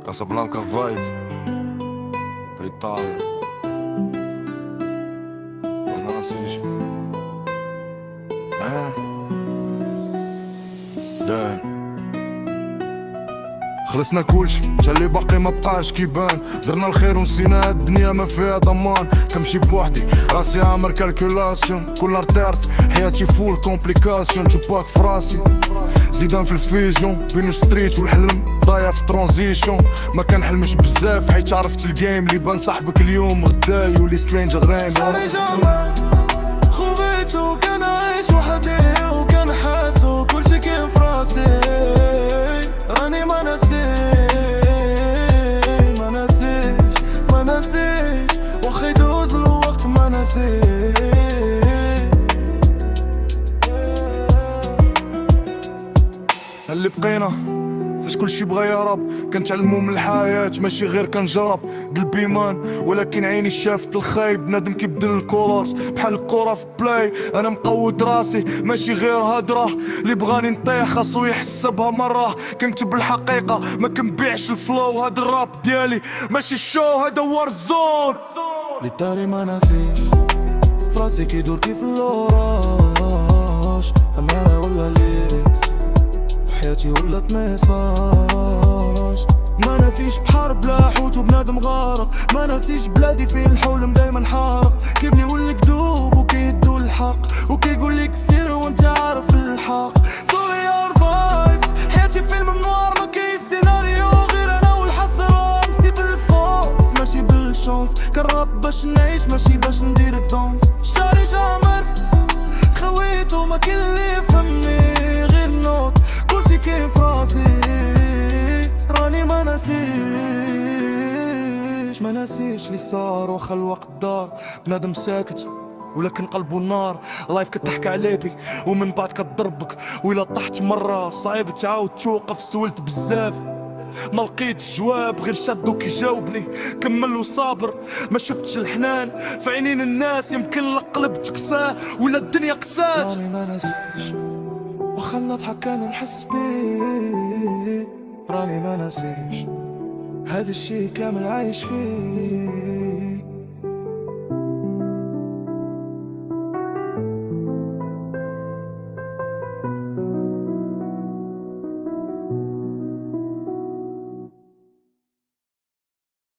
كاسابلانكا فايب بريطانيا وانا نسيج دايم خلصنا كلشي تا اللي باقي ما بقاش كيبان. درنا الخير ونسينا الدنيا ما فيها ضمان. كنمشي بوحدي راسي عامر كالكولاسيون. كل نهار تارس حياتي فول كومبليكاسيون. جباك فراسي زيدان في الفيزيون بين الستريت والحلم ضايع في ترانزيشن. ما كنحلمش بزاف حيت عرفت الجيم اللي بان صاحبك اليوم غدا يولي سترينج غريم. صاري جامع خويتو كان عايش وحدي وكان حاسو كلشي كاين فراسي. راني ما ناسيش واخا يدوز الوقت ما ناسيش. اللي بقينا فاش كلشي بغا يهرب كنتعلمو من الحياة ماشي غير كنجرب. قلبي مان ولكن عيني شافت الخايب. بنادم كيبدل الكولارس بحال الكرة في بلاي. انا مقود راسي ماشي غير هدرة. اللي بغاني نطيح خاصو يحسبها مرة. كنكتب الحقيقة ما كنبيعش الفلو. هاد الراب ديالي ماشي الشو هذا وارزون. اللي داري ما ناسيش فراسي كيدور كيف الوراش. أمانة ولا ليكس حياتي ولات ميساج. ما ناسيش بحر بلا حوت وبنادم غارق. ما ناسيش بلادي فين الحلم دايما حارق. كيبني يقولك دوب وكيدو الحق وكيقولك سير وانت عارف الحق. سوري اور فايبس حياتي فيلم نوار ما كاين سيناريو غير انا والحظ رامسي بالفوز ماشي بالشانس. كنراب باش نعيش ماشي باش ندير الدونس. شاري جامر خويتو ما كاين اللي يفهمني غير نوت. كلشي كاين فراسي راني ما ناسيش اللي صار واخا الوقت دار. بنادم ساكت ولكن قلبو نار. لايف كتحكي عليبي ومن بعد كتضربك. وإلا طحت مرة صعيب تعاود توقف. سولت بزاف ما لقيتش جواب غير شادو كيجاوبني. كمل وصابر ما شفتش الحنان في عينين الناس. يمكن لقلب تكساه ولا الدنيا قسات. راني ما ناسيش واخا نضحك انا نحس بيه. راني ما ناسيش هاد الشي كامل عايش فيه.